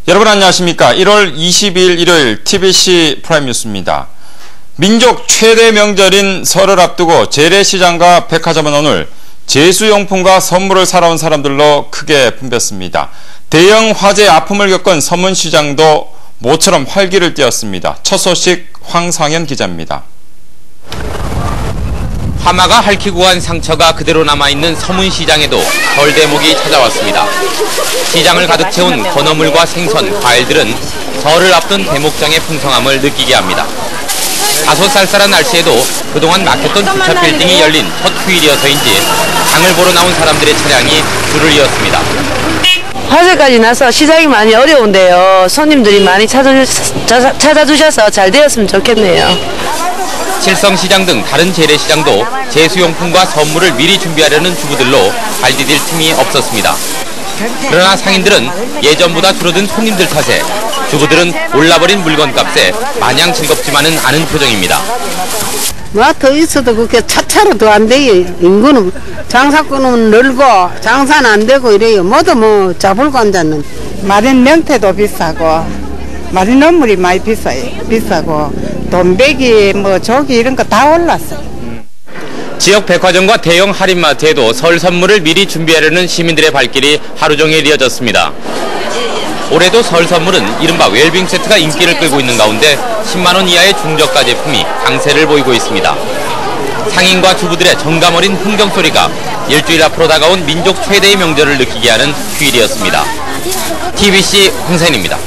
여러분 안녕하십니까. 1월 22일 일요일 TBC 프라임 뉴스입니다. 민족 최대 명절인 설을 앞두고 재래시장과 백화점은 오늘 제수용품과 선물을 사러 온 사람들로 크게 붐볐습니다. 대형 화재 아픔을 겪은 서문시장도 모처럼 활기를 띠었습니다. 첫 소식 황상현 기자입니다. 화마가 핥히고 간 상처가 그대로 남아있는 서문시장에도 설 대목이 찾아왔습니다. 시장을 가득 채운 건어물과 생선, 과일들은 설을 앞둔 대목장의 풍성함을 느끼게 합니다. 다소 쌀쌀한 날씨에도 그동안 막혔던 주차 빌딩이 열린 첫 휴일이어서인지 장을 보러 나온 사람들의 차량이 줄을 이었습니다. 화재까지 나서 시장이 많이 어려운데요. 손님들이 많이 찾아주셔서 잘 되었으면 좋겠네요. 칠성시장 등 다른 재래시장도 제수용품과 선물을 미리 준비하려는 주부들로 발 디딜 틈이 없었습니다. 그러나 상인들은 예전보다 줄어든 손님들 탓에 주부들은 올라버린 물건값에 마냥 즐겁지만은 않은 표정입니다. 뭐 더 있어도 그게 차차로 더 안 돼요. 인구는 장사꾼은 늘고 장사는 안 되고 이래요. 모두 뭐 잡을고 앉았는. 마른 명태도 비싸고 마른 어물이 많이 비싸고 돈베기 뭐 조기 이런 거 다 올랐어요. 지역 백화점과 대형 할인마트에도 설 선물을 미리 준비하려는 시민들의 발길이 하루 종일 이어졌습니다. 올해도 설 선물은 이른바 웰빙 세트가 인기를 끌고 있는 가운데 10만 원 이하의 중저가 제품이 강세를 보이고 있습니다. 상인과 주부들의 정감 어린 흥정 소리가 일주일 앞으로 다가온 민족 최대의 명절을 느끼게 하는 휴일이었습니다. TBC 황센입니다.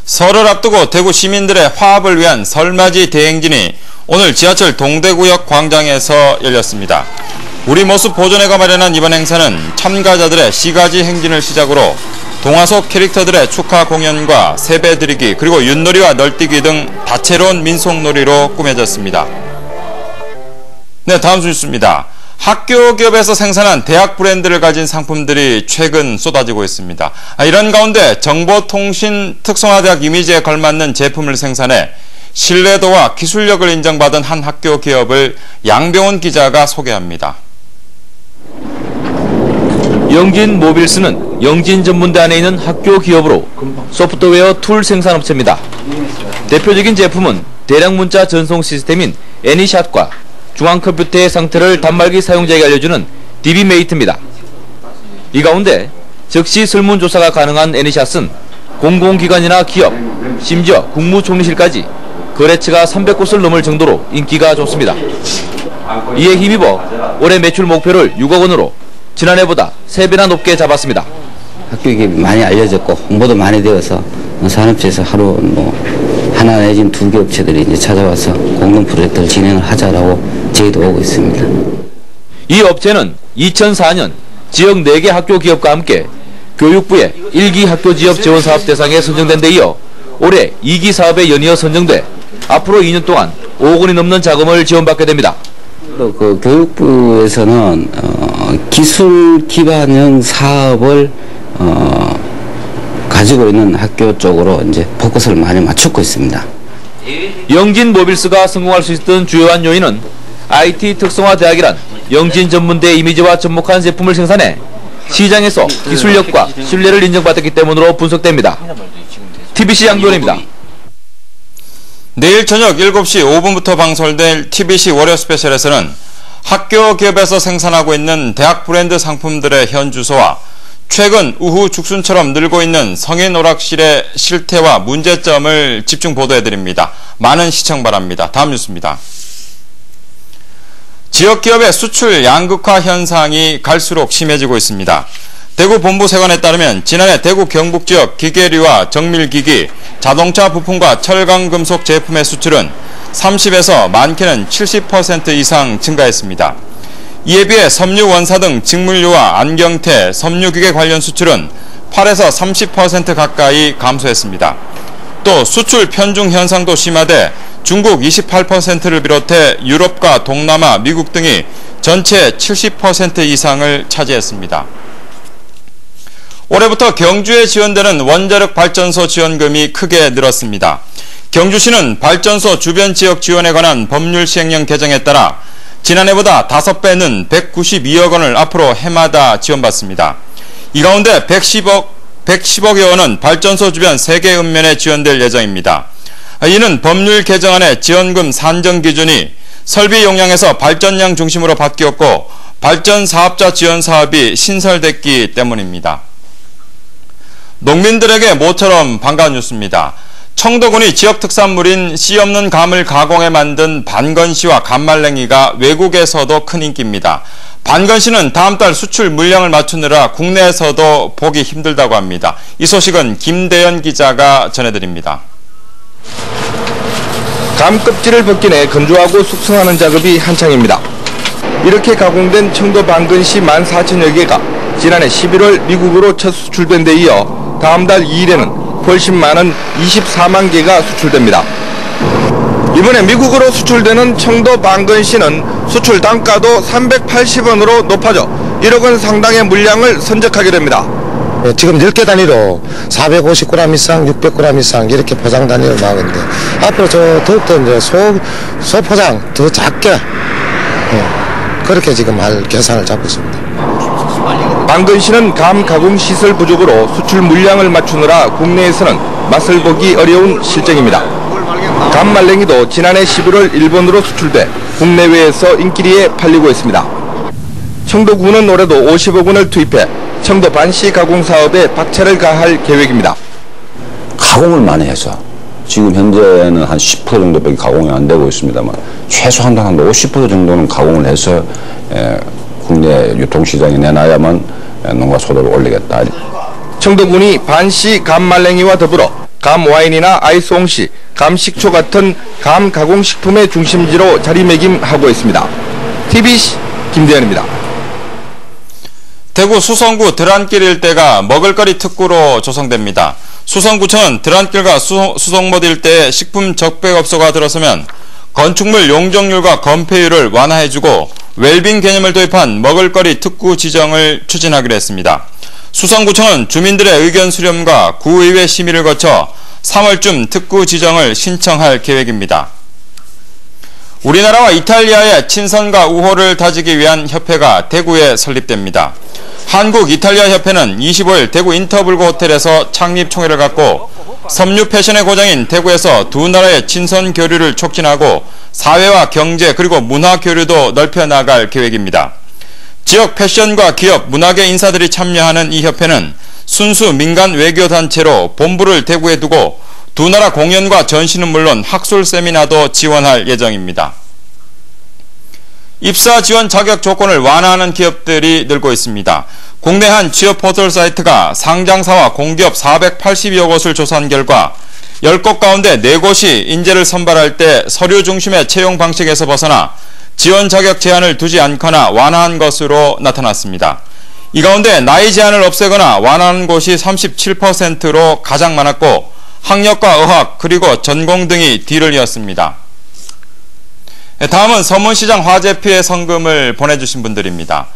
설을 앞두고 대구 시민들의 화합을 위한 설맞이 대행진이 오늘 지하철 동대구역 광장에서 열렸습니다. 우리 모습 보존회가 마련한 이번 행사는 참가자들의 시가지 행진을 시작으로 동화 속 캐릭터들의 축하 공연과 세배 드리기 그리고 윷놀이와 널뛰기 등 다채로운 민속놀이로 꾸며졌습니다. 네, 다음 뉴스입니다. 학교 기업에서 생산한 대학 브랜드를 가진 상품들이 최근 쏟아지고 있습니다. 이런 가운데 정보통신 특성화대학 이미지에 걸맞는 제품을 생산해 신뢰도와 기술력을 인정받은 한 학교 기업을 양병훈 기자가 소개합니다. 영진 모빌스는 영진 전문대 안에 있는 학교 기업으로 소프트웨어 툴 생산업체입니다. 대표적인 제품은 대량 문자 전송 시스템인 애니샷과 중앙 컴퓨터의 상태를 단말기 사용자에게 알려주는 DB메이트입니다. 이 가운데 즉시 설문조사가 가능한 애니샷은 공공기관이나 기업, 심지어 국무총리실까지 거래처가 300곳을 넘을 정도로 인기가 좋습니다. 이에 힘입어 올해 매출 목표를 6억 원으로 지난해보다 3배나 높게 잡았습니다. 학교 기업이 많이 알려졌고 홍보도 많이 되어서 산업체에서 하루 하나 내지는 2개 업체들이 이제 찾아와서 공동 프로젝트를 진행을 하자라고 저희도 오고 있습니다. 이 업체는 2004년 지역 4개 학교 기업과 함께 교육부의 1기 학교 지역 지원 사업 대상에 선정된 데 이어 올해 2기 사업에 연이어 선정돼 앞으로 2년 동안 5억 원이 넘는 자금을 지원받게 됩니다. 또 그 교육부에서는 기술 기반형 사업을 가지고 있는 학교 쪽으로 이제 포커스를 많이 맞추고 있습니다. 영진 모빌스가 성공할 수 있었던 주요한 요인은 IT 특성화 대학이란 영진 전문대 이미지와 접목한 제품을 생산해 시장에서 기술력과 신뢰를 인정받았기 때문으로 분석됩니다. TBC 양도원입니다. 내일 저녁 7시 5분부터 방송될 TBC 월요 스페셜에서는 학교 기업에서 생산하고 있는 대학 브랜드 상품들의 현 주소와 최근 우후 죽순처럼 늘고 있는 성인 오락실의 실태와 문제점을 집중 보도해드립니다. 많은 시청 바랍니다. 다음 뉴스입니다. 지역기업의 수출 양극화 현상이 갈수록 심해지고 있습니다. 대구 본부세관에 따르면 지난해 대구 경북지역 기계류와 정밀기기, 자동차 부품과 철강금속 제품의 수출은 30에서 많게는 70% 이상 증가했습니다. 이에 비해 섬유 원사 등 직물류와 안경테, 섬유기계 관련 수출은 8에서 30% 가까이 감소했습니다. 또 수출 편중 현상도 심화돼 중국 28%를 비롯해 유럽과 동남아, 미국 등이 전체 70% 이상을 차지했습니다. 올해부터 경주에 지원되는 원자력 발전소 지원금이 크게 늘었습니다. 경주시는 발전소 주변 지역 지원에 관한 법률 시행령 개정에 따라 지난해보다 5배는 192억 원을 앞으로 해마다 지원받습니다. 이 가운데 110억 110억여 원은 발전소 주변 3개 읍면에 지원될 예정입니다. 이는 법률 개정안의 지원금 산정 기준이 설비 용량에서 발전량 중심으로 바뀌었고 발전 사업자 지원 사업이 신설됐기 때문입니다. 농민들에게 모처럼 반가운 뉴스입니다. 청도군이 지역 특산물인 씨 없는 감을 가공해 만든 반건씨와 감말랭이가 외국에서도 큰 인기입니다. 반건씨는 다음 달 수출 물량을 맞추느라 국내에서도 보기 힘들다고 합니다. 이 소식은 김대현 기자가 전해드립니다. 감 껍질을 벗겨내 건조하고 숙성하는 작업이 한창입니다. 이렇게 가공된 청도 반건씨 14,000여 개가 지난해 11월 미국으로 첫 수출된 데 이어 다음 달 2일에는 훨씬 많은 24만 개가 수출됩니다. 이번에 미국으로 수출되는 청도 반건씨는 수출 단가도 380원으로 높아져 1억 원 상당의 물량을 선적하게 됩니다. 지금 10개 단위로 450g 이상, 600g 이상 이렇게 포장 단위로 나오는데 앞으로 더욱더 이제 소포장 더 작게 그렇게 지금 할 계산을 잡고 있습니다. 반건씨는 감 가공 시설 부족으로 수출 물량을 맞추느라 국내에서는 맛을 보기 어려운 실정입니다. 감말랭이도 지난해 11월 일본으로 수출돼 국내외에서 인기리에 팔리고 있습니다. 청도군은 올해도 50억 원을 투입해 청도 반씨 가공 사업에 박차를 가할 계획입니다. 가공을 많이 해서 지금 현재는 한 10% 정도밖에 가공이 안 되고 있습니다만 최소한 한 50% 정도는 가공을 해서 국내 유통시장에 내놔야만 농가 소득을 올리겠다. 청도군이 반씨 감말랭이와 더불어 감와인이나 아이스홍씨, 감식초 같은 감 가공식품의 중심지로 자리매김하고 있습니다. TBC 김대현입니다. 대구 수성구 드란길 일대가 먹을거리 특구로 조성됩니다. 수성구청은 드란길과 수성못 일대에 식품 적백업소가 들어서면 건축물 용적률과 건폐율을 완화해주고 웰빙 개념을 도입한 먹을거리 특구 지정을 추진하기로 했습니다. 수성구청은 주민들의 의견 수렴과 구의회 심의를 거쳐 3월쯤 특구 지정을 신청할 계획입니다. 우리나라와 이탈리아의 친선과 우호를 다지기 위한 협회가 대구에 설립됩니다. 한국-이탈리아-협회는 25일 대구 인터블고 호텔에서 창립 총회를 갖고 섬유 패션의 고장인 대구에서 두 나라의 친선 교류를 촉진하고 사회와 경제 그리고 문화 교류도 넓혀나갈 계획입니다. 지역 패션과 기업, 문화계 인사들이 참여하는 이 협회는 순수 민간 외교단체로 본부를 대구에 두고 두 나라 공연과 전시는 물론 학술 세미나도 지원할 예정입니다. 입사 지원 자격 조건을 완화하는 기업들이 늘고 있습니다. 국내 한 취업 포털 사이트가 상장사와 공기업 480여 곳을 조사한 결과 10곳 가운데 4곳이 인재를 선발할 때 서류 중심의 채용 방식에서 벗어나 지원 자격 제한을 두지 않거나 완화한 것으로 나타났습니다. 이 가운데 나이 제한을 없애거나 완화한 곳이 37%로 가장 많았고 학력과 의학 그리고 전공 등이 뒤를 이었습니다. 다음은 서문시장 화재 피해 성금을 보내주신 분들입니다.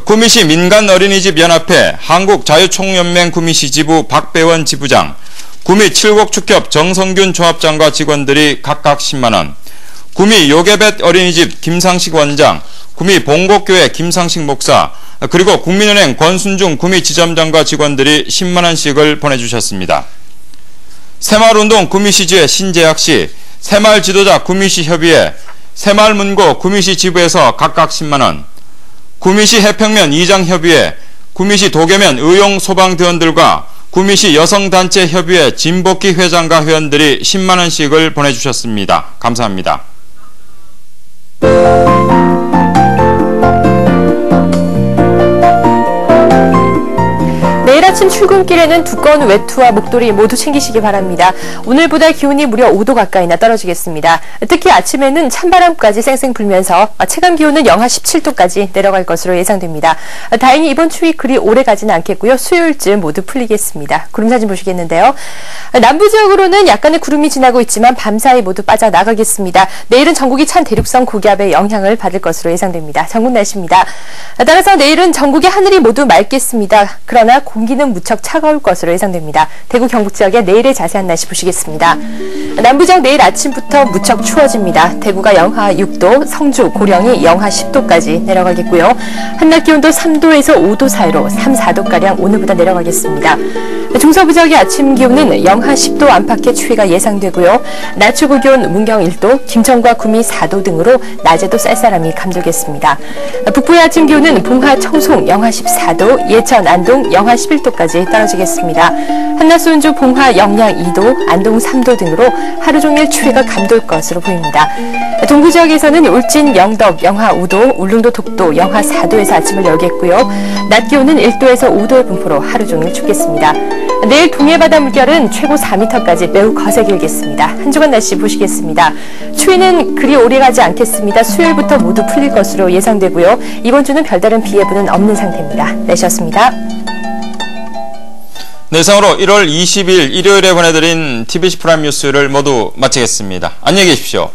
구미시 민간어린이집연합회 한국자유총연맹 구미시 지부 박배원 지부장, 구미 칠곡축협 정성균 조합장과 직원들이 각각 10만원, 구미 요괴뱃 어린이집 김상식 원장, 구미 봉곡교회 김상식 목사, 그리고 국민은행 권순중 구미 지점장과 직원들이 10만원씩을 보내주셨습니다. 새마을운동 구미시지회 신재학씨, 새마을지도자 구미시 협의회, 새마을문고 구미시 지부에서 각각 10만원, 구미시 해평면 이장협의회, 구미시 도계면 의용소방대원들과 구미시 여성단체협의회 진복희 회장과 회원들이 10만원씩을 보내주셨습니다. 감사합니다. 내일 아침 출근길에는 두꺼운 외투와 목도리 모두 챙기시기 바랍니다. 오늘보다 기온이 무려 5도 가까이나 떨어지겠습니다. 특히 아침에는 찬바람까지 쌩쌩 불면서 체감 기온은 영하 17도까지 내려갈 것으로 예상됩니다. 다행히 이번 추위 그리 오래 가지는 않겠고요. 수요일쯤 모두 풀리겠습니다. 구름사진 보시겠는데요. 남부 지역으로는 약간의 구름이 지나고 있지만 밤사이 모두 빠져나가겠습니다. 내일은 전국이 찬 대륙성 고기압의 영향을 받을 것으로 예상됩니다. 전국 날씨입니다. 따라서 내일은 전국의 하늘이 모두 맑겠습니다. 그러나 공기 공기는 무척 차가울 것으로 예상됩니다. 대구 경북 지역의 내일의 자세한 날씨 보시겠습니다. 남부지역 내일 아침부터 무척 추워집니다. 대구가 영하 6도, 성주, 고령이 영하 10도까지 내려가겠고요. 한낮 기온도 3도에서 5도 사이로 3, 4도가량 오늘보다 내려가겠습니다. 중서부 지역의 아침 기온은 영하 10도 안팎의 추위가 예상되고요. 낮 최고 기온 문경 1도, 김천과 구미 4도 등으로 낮에도 쌀쌀함이 감돌겠습니다. 북부의 아침 기온은 봉화, 청송 영하 14도, 예천, 안동 영하 11도까지 떨어지겠습니다. 한낮 수온주 봉화, 영양 2도, 안동 3도 등으로 하루 종일 추위가 감돌 것으로 보입니다. 동부 지역에서는 울진, 영덕 영하 5도, 울릉도, 독도 영하 4도에서 아침을 열겠고요. 낮 기온은 1도에서 5도의 분포로 하루 종일 춥겠습니다. 내일 동해바다 물결은 최고 4m까지 매우 거세게 일겠습니다. 한 주간 날씨 보시겠습니다. 추위는 그리 오래가지 않겠습니다. 수요일부터 모두 풀릴 것으로 예상되고요. 이번 주는 별다른 비 예보는 없는 상태입니다. 날씨였습니다. 네, 이상으로 1월 20일 일요일에 보내드린 TBC 프라임 뉴스를 모두 마치겠습니다. 안녕히 계십시오.